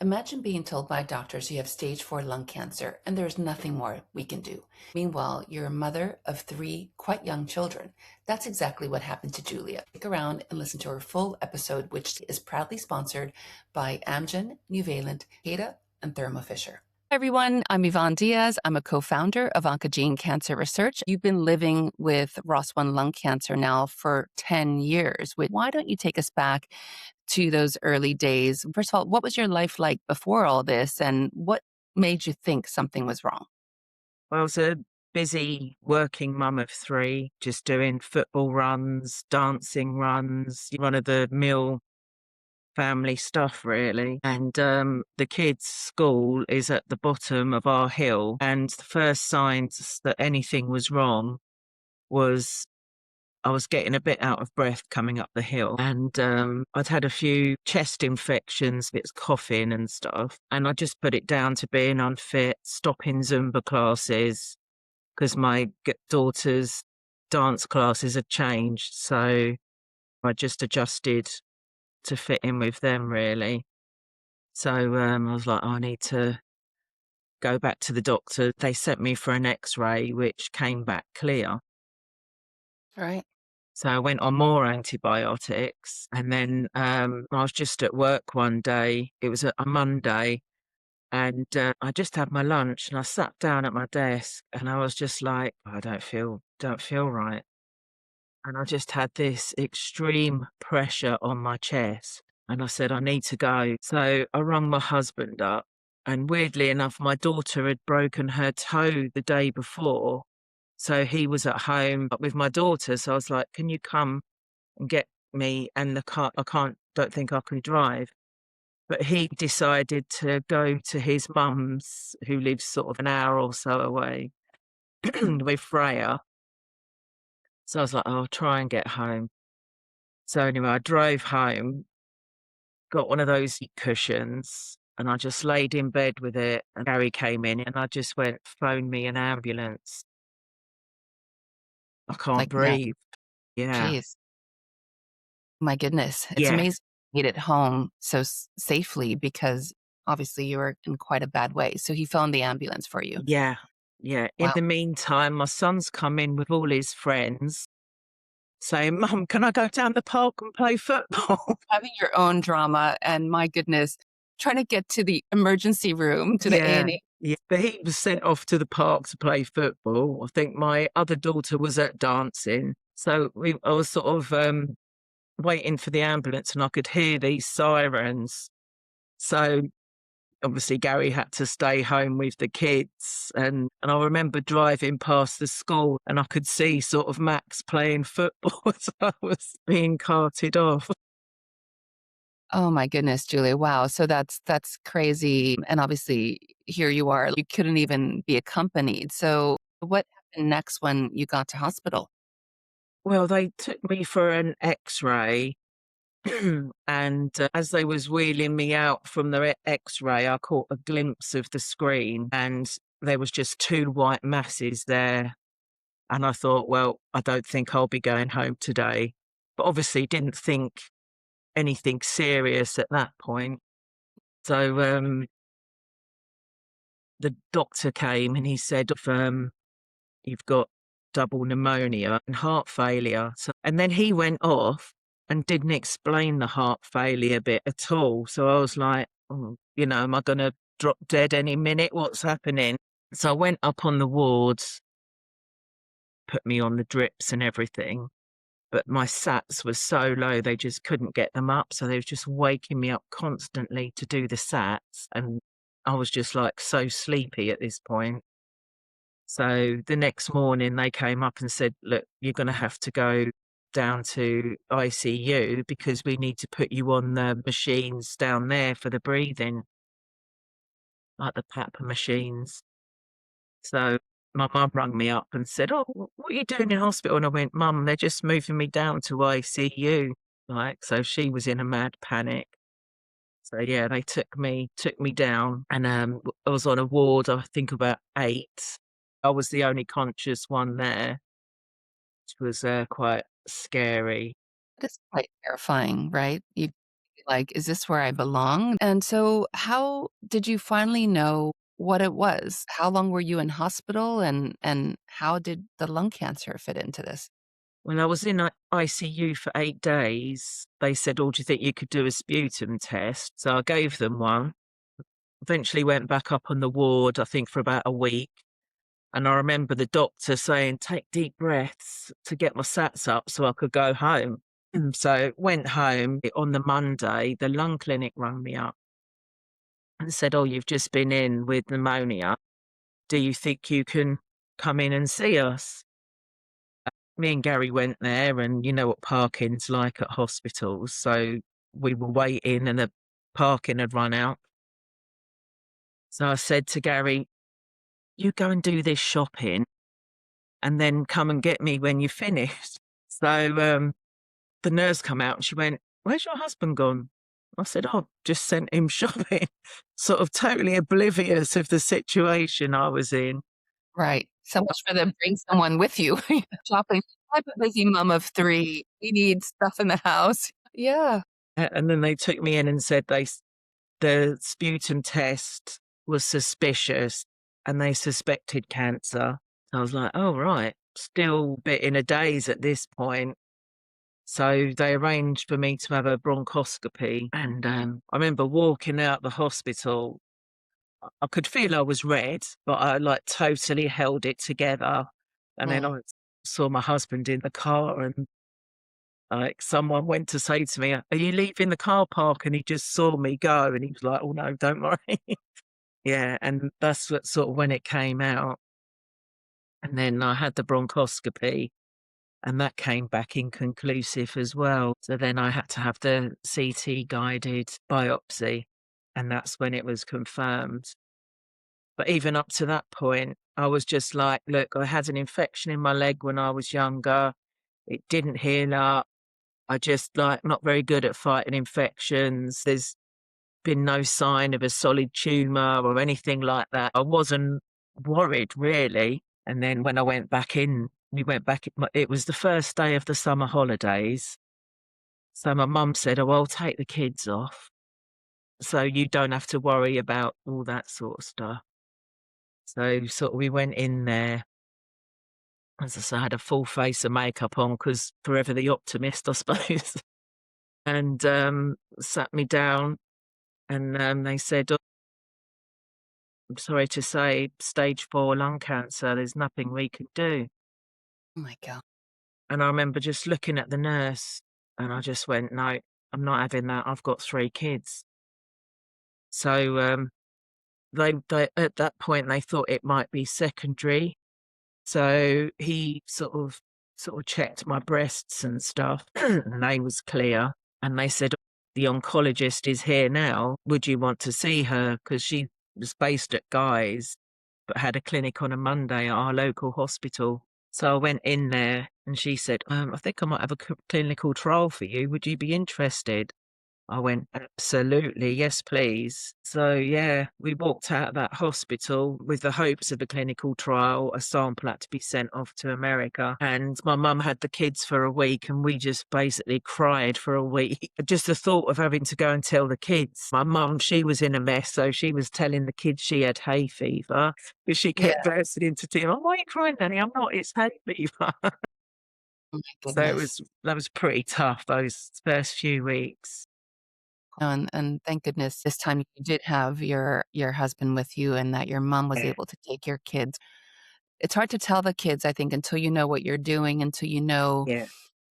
Imagine being told by doctors you have stage 4 lung cancer and there's nothing more we can do. Meanwhile, you're a mother of 3 quite young children. That's exactly what happened to Julia. Stick around and listen to her full episode, which is proudly sponsored by Amgen, Nuvalent, Takeda, and Thermo Fisher. Hi, everyone. I'm Yvonne Diaz. I'm a co-founder of Oncogene Cancer Research. You've been living with ROS1 lung cancer now for 10 years. Why don't you take us back to those early days? First of all, what was your life like before all this, and what made you think something was wrong? Well, I was a busy working mum of 3, just doing football runs, dancing runs, run-of-the-mill family stuff, really. And the kids' school is at the bottom of our hill, and the first signs that anything was wrong was I was getting a bit out of breath coming up the hill, and I'd had a few chest infections, bits coughing and stuff, and I just put it down to being unfit, stopping Zumba classes, because my daughter's dance classes had changed. So I just adjusted to fit in with them, really. So I was like, I need to go back to the doctor. They sent me for an X-ray, which came back clear. Right. So I went on more antibiotics. And then I was just at work one day. It was a Monday. And I just had my lunch and I sat down at my desk and I was just like, I don't feel right. And I just had this extreme pressure on my chest. And I said, I need to go. So I rang my husband up. And weirdly enough, my daughter had broken her toe the day before. So he was at home with my daughter. So I was like, can you come and get me? And the car, don't think I can drive. But he decided to go to his mum's, who lives sort of an hour or so away, with Freya. So I was like, oh, I'll try and get home. So anyway, I drove home, got one of those cushions, and I just laid in bed with it. And Gary came in, and I just went, phone me an ambulance. I can't Like, no, breathe. Yeah. geez, my goodness. It's Yeah. amazing you made it home so safely, because obviously you were in quite a bad way. So he phoned the ambulance for you. Yeah. Yeah. In Wow. the meantime, my son's come in with all his friends saying, Mum, can I go down the park and play football? Having your own drama, and my goodness, trying to get to the emergency room, to the Yeah. A&E. Yeah. But he was sent off to the park to play football. I think my other daughter was at dancing. So I was sort of waiting for the ambulance and I could hear these sirens. So obviously Gary had to stay home with the kids, and I remember driving past the school and I could see sort of Max playing football as I was being carted off. Oh my goodness, Julia. Wow. So that's crazy. And obviously here you are. You couldn't even be accompanied. So what happened next when you got to hospital? Well, they took me for an X-ray. And as they was wheeling me out from the X-ray, I caught a glimpse of the screen, and there was just 2 white masses there. And I thought, well, I don't think I'll be going home today. But obviously didn't think anything serious at that point. So the doctor came and he said, you've got double pneumonia and heart failure. So, and then he went off and didn't explain the heart failure bit at all. So I was like, oh, am I going to drop dead any minute? What's happening? So I went up on the wards, put me on the drips and everything. But my SATs were so low, they just couldn't get them up. So they was just waking me up constantly to do the SATs. And I was just like so sleepy at this point. So the next morning they came up and said, look, you're going to have to go down to ICU because we need to put you on the machines down there for the breathing, like the PAP machines. So my mum rang me up and said, oh, what are you doing in hospital? And I went, Mum, they're just moving me down to ICU. So she was in a mad panic. So yeah, they took me down, and I was on a ward, I think about 8. I was the only conscious one there, which was quite scary. That's quite terrifying, right? You like, "Is this where I belong?" And so how did you finally know what it was? How long were you in hospital, and how did the lung cancer fit into this? When I was in ICU for 8 days, they said, "Oh, do you think you could do a sputum test?" So I gave them one. Eventually went back up on the ward, I think for about a week. And I remember the doctor saying, "Take deep breaths," to get my sats up so I could go home. So went home. On the Monday, the lung clinic rang me up and said, "Oh, you've just been in with pneumonia. Do you think you can come in and see us?" Me and Gary went there, and you know what parking's like at hospitals. So we were waiting and the parking had run out. So I said to Gary, "You go and do this shopping and then come and get me when you finish." So the nurse come out and she went, "Where's your husband gone?" I said, "Oh, just sent him shopping," sort of totally oblivious of the situation I was in. Right. So much for them bring someone with you shopping. "I'm a busy mom of 3. We need stuff in the house." Yeah. And then they took me in and said the sputum test was suspicious and they suspected cancer. I was like, "Oh, right." Still a bit in a daze at this point. So they arranged for me to have a bronchoscopy. And I remember walking out the hospital. I could feel I was red, but I like totally held it together. And then Mm. I saw my husband in the car, and like someone went to say to me, "Are you leaving the car park?" And he just saw me go and he was like, "Oh no, don't worry." Yeah. And that's what sort of when it came out. And then I had the bronchoscopy and that came back inconclusive as well. So then I had to have the CT guided biopsy, and that's when it was confirmed. But even up to that point, I was just like, look, I had an infection in my leg when I was younger. It didn't heal up. I just like not very good at fighting infections. There's been no sign of a solid tumor or anything like that. I wasn't worried really. And then when I went back in, we went back, it was the first day of the summer holidays. So my mum said, "Oh, I'll take the kids off. So you don't have to worry about all that sort of stuff." So sort of we went in there. As I say, I had a full face of makeup on because forever the optimist, I suppose. And sat me down and they said, "Oh, I'm sorry to say, stage 4 lung cancer. There's nothing we can do." Oh my god. And I remember just looking at the nurse and I just went, "No, I'm not having that. I've got 3 kids." So they at that point they thought it might be secondary. So he sort of checked my breasts and stuff, and they was clear. And they said, "The oncologist is here now. Would you want to see her?" Because she was based at Guy's, but had a clinic on a Monday at our local hospital. So I went in there, and she said, "I think I might have a clinical trial for you. Would you be interested?" I went, "Absolutely, yes, please." So, yeah, we walked out of that hospital with the hopes of a clinical trial. A sample had to be sent off to America. And my mum had the kids for a week, and we just basically cried for a week. Just the thought of having to go and tell the kids. My mum, she was in a mess. So she was telling the kids she had hay fever because she Yeah. kept bursting into tears. "Oh, why are you crying, Nanny? I'm not, it's hay fever." Oh my So goodness. that was pretty tough, those first few weeks. And thank goodness this time you did have your husband with you and that your mom was Yeah. able to take your kids. It's hard to tell the kids, I think, until you know what you're doing, until you know Yeah.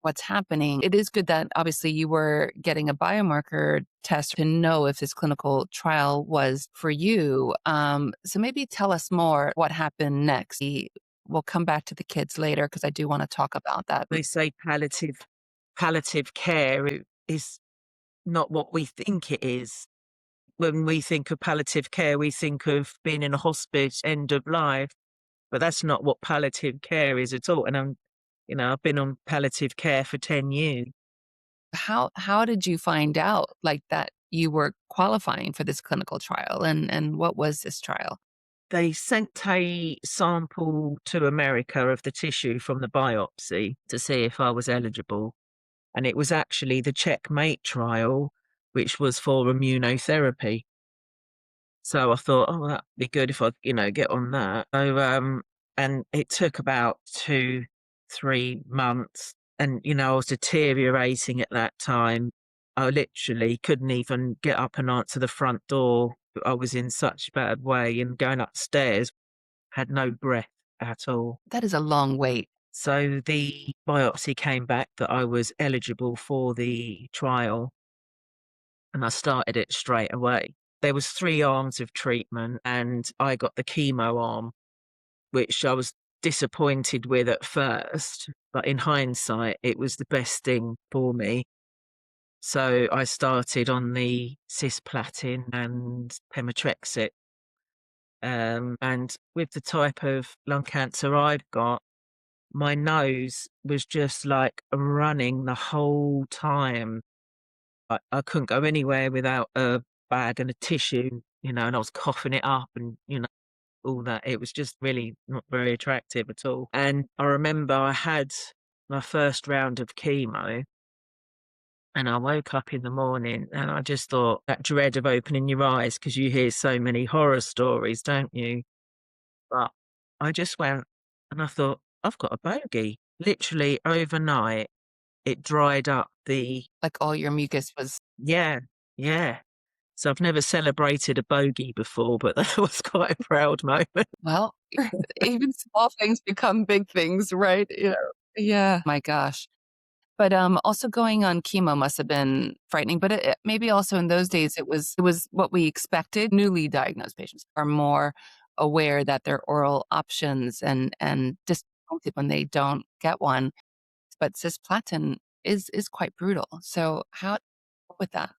what's happening. It is good that obviously you were getting a biomarker test to know if this clinical trial was for you. So maybe tell us more what happened next. We'll come back to the kids later because I do want to talk about that. They say palliative care is not what we think it is. When we think of palliative care, we think of being in a hospice, end of life, but that's not what palliative care is at all. And I've been on palliative care for 10 years. How did you find out, like, that you were qualifying for this clinical trial, and what was this trial? They sent a sample to America of the tissue from the biopsy to see if I was eligible. And it was actually the Checkmate trial, which was for immunotherapy. So I thought, oh, that'd be good if I, get on that. So, and it took about 2, 3 months. And, I was deteriorating at that time. I literally couldn't even get up and answer the front door. I was in such a bad way, and going upstairs, had no breath at all. That is a long wait. So the biopsy came back that I was eligible for the trial, and I started it straight away. There was 3 arms of treatment, and I got the chemo arm, which I was disappointed with at first, but in hindsight, it was the best thing for me. So I started on the cisplatin and pemetrexed. And with the type of lung cancer I've got, my nose was just like running the whole time. I couldn't go anywhere without a bag and a tissue, and I was coughing it up and, all that. It was just really not very attractive at all. And I remember I had my first round of chemo, and I woke up in the morning and I just thought that dread of opening your eyes, because you hear so many horror stories, don't you? But I just went and I thought, I've got a bogey. Literally overnight, it dried up Like all your mucus was, yeah, yeah. So I've never celebrated a bogey before, but that was quite a proud moment. well, even small things become big things, right? Yeah. My gosh. But, also going on chemo must have been frightening, but maybe also in those days it was what we expected. Newly diagnosed patients are more aware that their oral options and disappointed when they don't get one, but cisplatin is quite brutal. So how with that?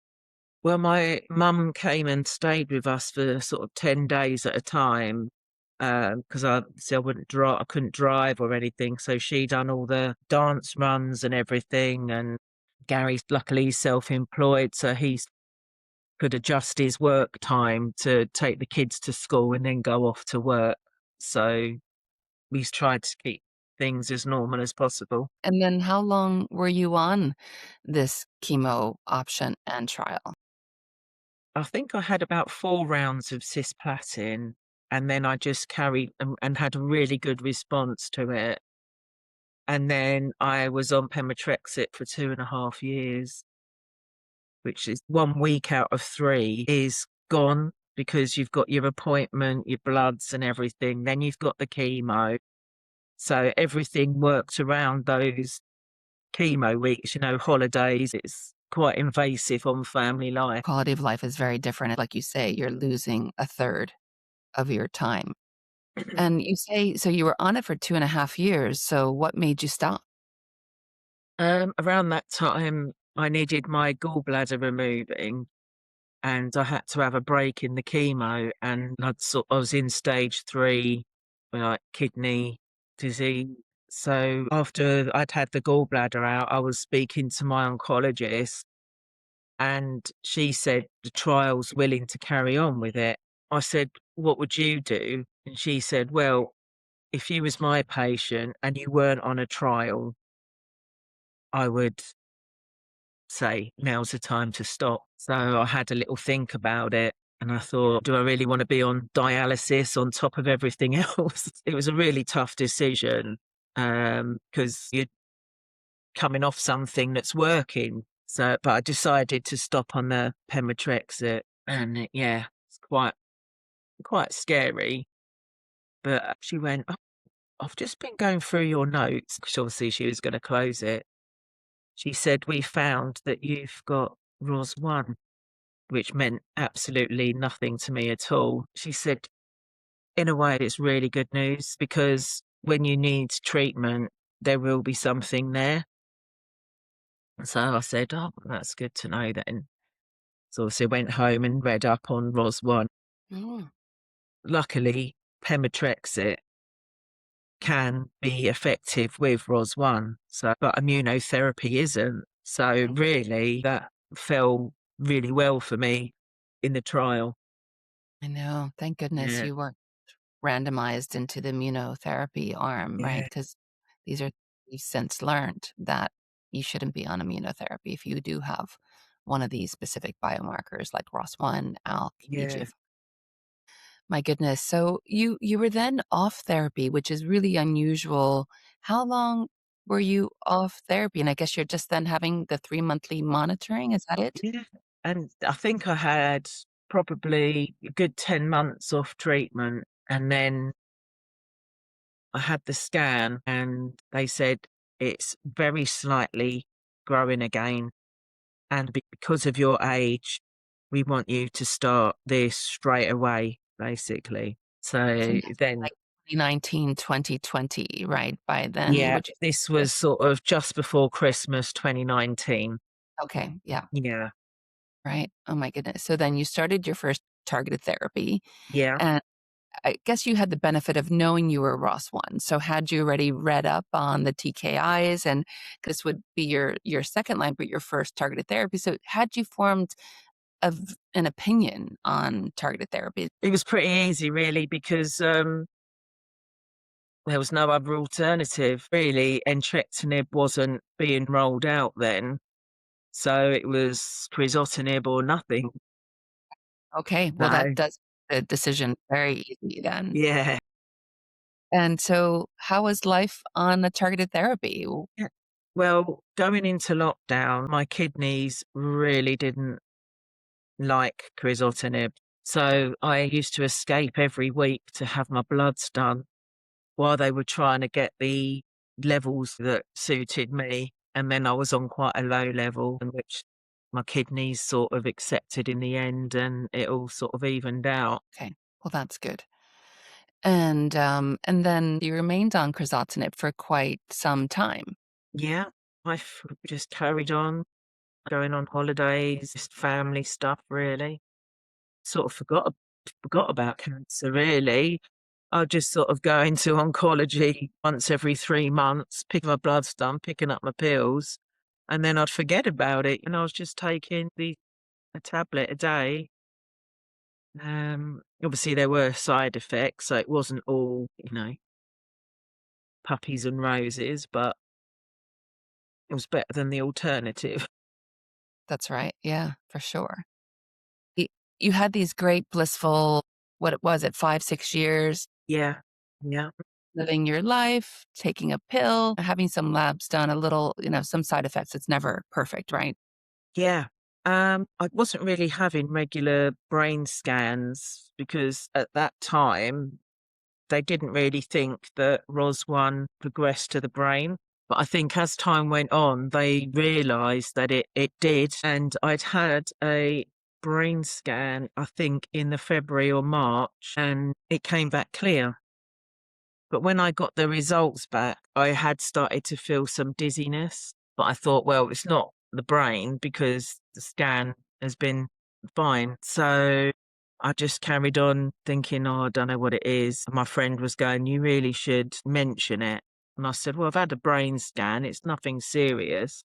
Well, my mum came and stayed with us for sort of 10 days at a time, because I wouldn't drive, I couldn't drive or anything. So she done all the dance runs and everything. And Gary's luckily self-employed, so he could adjust his work time to take the kids to school and then go off to work. So we tried to keep things as normal as possible. And then how long were you on this chemo option and trial? I think I had about 4 rounds of cisplatin, and then I just carried and had a really good response to it. And then I was on pemetrexed for 2.5 years, which is 1 week out of 3 is gone because you've got your appointment, your bloods and everything. Then you've got the chemo. So everything worked around those chemo weeks, holidays. It's quite invasive on family life. Quality of life is very different. Like you say, you're losing a third of your time. And you say so you were on it for 2.5 years, so what made you stop? Around that time, I needed my gallbladder removing, and I had to have a break in the chemo, and I was in stage 3, like kidney disease. So after I'd had the gallbladder out, I was speaking to my oncologist, and she said the trial's willing to carry on with it. I said, "What would you do?" And she said, "Well, if you was my patient and you weren't on a trial, I would say now's the time to stop." So I had a little think about it, and I thought, do I really want to be on dialysis on top of everything else? It was a really tough decision, because you're coming off something that's working. So, but I decided to stop on the pemetrexed, and yeah, it's quite scary. But she went, "Oh, I've just been going through your notes," because obviously she was going to close it. She said, "We found that you've got ROS1," which meant absolutely nothing to me at all. She said, "In a way, it's really good news, because when you need treatment, there will be something there." So I said, "Oh, that's good to know then." So obviously I went home and read up on ROS1. Mm, Luckily, pemetrexed can be effective with ROS1, so but immunotherapy isn't. So really, that fell really well for me in the trial. I know. Thank goodness Yeah, you weren't randomized into the immunotherapy arm, right? yeah. Because these are we've since learned that you shouldn't be on immunotherapy if you do have one of these specific biomarkers like ROS1, ALK, Yeah. EGFR. My goodness. So you were then off therapy, which is really unusual. How long were you off therapy? And I guess you're just then having the 3 monthly monitoring, is that it? Yeah. And I think I had probably a good 10 months off treatment. And then I had the scan and they said it's very slightly growing again. And because of your age, we want you to start this straight away, basically. So So this is then, like 2019, 2020, right? By then, yeah, would you this this? was sort of just before Christmas 2019. Okay, yeah, Yeah. right. Oh my goodness. So then you started your first targeted therapy, Yeah. and I guess you had the benefit of knowing you were ROS1. So had you already read up on the TKIs, and this would be your second line, but your first targeted therapy. So had you formed an opinion on targeted therapy? It was pretty easy, really, because there was no other alternative. Really, entrectinib wasn't being rolled out then. So it was crizotinib or nothing. Okay, well, that So, does the decision very easy then. yeah. And so how was life on the targeted therapy? Yeah. Well, going into lockdown, my kidneys really didn't like crizotinib. So I used to escape every week to have my bloods done while they were trying to get the levels that suited me. And then I was on quite a low level, in which my kidneys sort of accepted in the end, and it all sort of evened out. Okay, well, that's good. And then you remained on crizotinib for quite some time. Yeah, just carried on going on holidays, just family stuff, really. Sort of forgot about cancer, really. I just sort of go into oncology once every 3 months, pick my bloods done, picking up my pills, and then I'd forget about it, and I was just taking a tablet a day. Obviously there were side effects, so it wasn't all, puppies and roses, but it was better than the alternative. That's right. Yeah, for sure. Y You had these great blissful, what it was it, 5, 6 years Yeah. Yeah. living your life, taking a pill, having some labs done, a little, some side effects. It's never perfect, right? Yeah. I wasn't really having regular brain scans because at that time they didn't really think that ROS1 progressed to the brain. But I think as time went on, they realised that it did. And I'd had a brain scan, I think, in the February or March, and it came back clear. But when I got the results back, I had started to feel some dizziness. But I thought, well, it's not the brain because the scan has been fine. So I just carried on thinking, oh, I don't know what it is. My friend was going, you really should mention it. And I said, well, I've had a brain scan. It's nothing serious.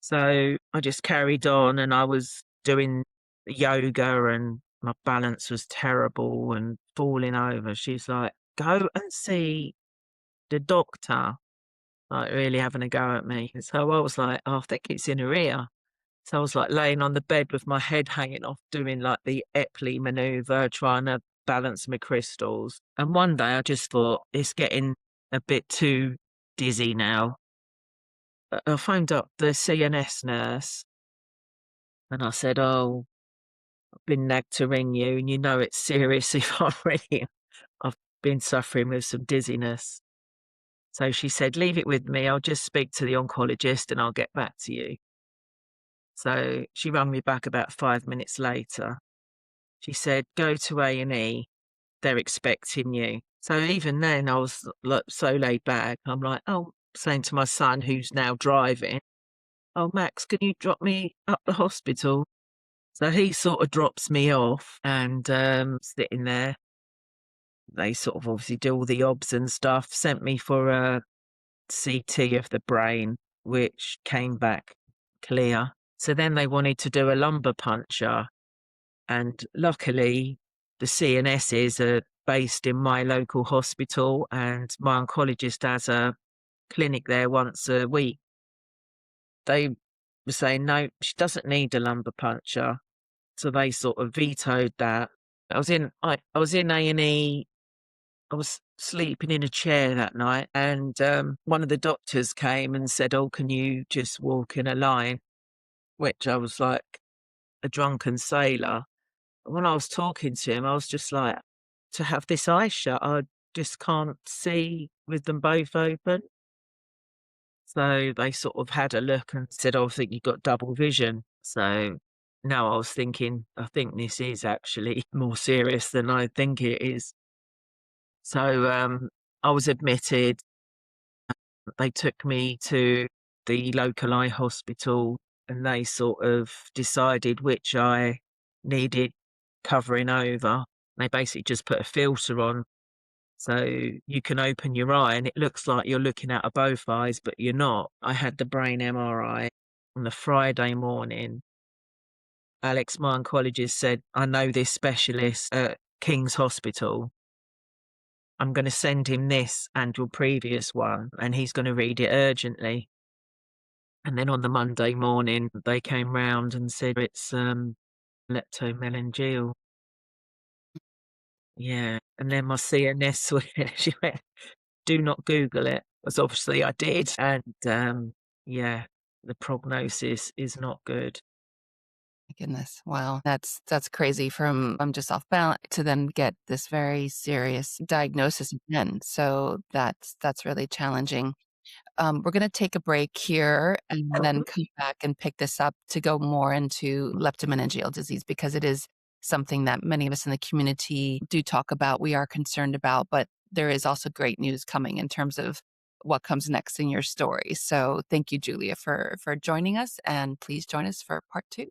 So I just carried on and I was doing yoga and my balance was terrible and falling over. She's like, go and see the doctor, like really having a go at me. And so I was like, oh, I think it's in her ear. So I was like laying on the bed with my head hanging off, doing like the Epley maneuver, trying to balance my crystals. And one day I just thought, it's getting a bit too dizzy now. I phoned up the CNS nurse and I said, oh, I've been nagged to ring you and you know it's serious if I ring you. I've been suffering with some dizziness. So she said, leave it with me. I'll just speak to the oncologist and I'll get back to you. So she rang me back about 5 minutes later. She said, go to A&E. They're expecting you. So even then I was like, so laid back. I'm like, oh, saying to my son who's now driving, oh, Max, can you drop me up the hospital? So he sort of drops me off and sitting there. They sort of obviously do all the obs and stuff, sent me for a CT of the brain, which came back clear. So then they wanted to do a lumbar puncture. And luckily, the CNSs are based in my local hospital, and my oncologist has a clinic there once a week. They were saying, no, she doesn't need a lumbar puncture. So they sort of vetoed that. I was in A&E. I was sleeping in a chair that night, and one of the doctors came and said, "Oh, can you just walk in a line?" Which I was like a drunken sailor. When I was talking to him, I was just like, to have this eye shut, I just can't see with them both open. So they sort of had a look and said, "Oh, I think you've got double vision." So now I was thinking, I think this is actually more serious than I think it is. So I was admitted. They took me to the local eye hospital and they sort of decided which eye needed covering over. They basically just put a filter on. So you can open your eye and it looks like you're looking out of both eyes, but you're not. I had the brain MRI on the Friday morning. Alex, my oncologist, said, "I know this specialist at King's Hospital. I'm going to send him this and your previous one, and he's going to read it urgently." And then on the Monday morning, they came round and said it's leptomeningeal. Yeah. And then my CNS, she went, "Do not Google it," because obviously I did. And yeah, the prognosis is not good. My goodness. Wow. That's crazy from I'm just off balance to then get this very serious diagnosis again. So that's really challenging. We're going to take a break here and then come back and pick this up to go more into leptomeningeal disease because it is something that many of us in the community do talk about. We are concerned about, but there is also great news coming in terms of what comes next in your story. So thank you, Julia, for joining us, and please join us for part 2.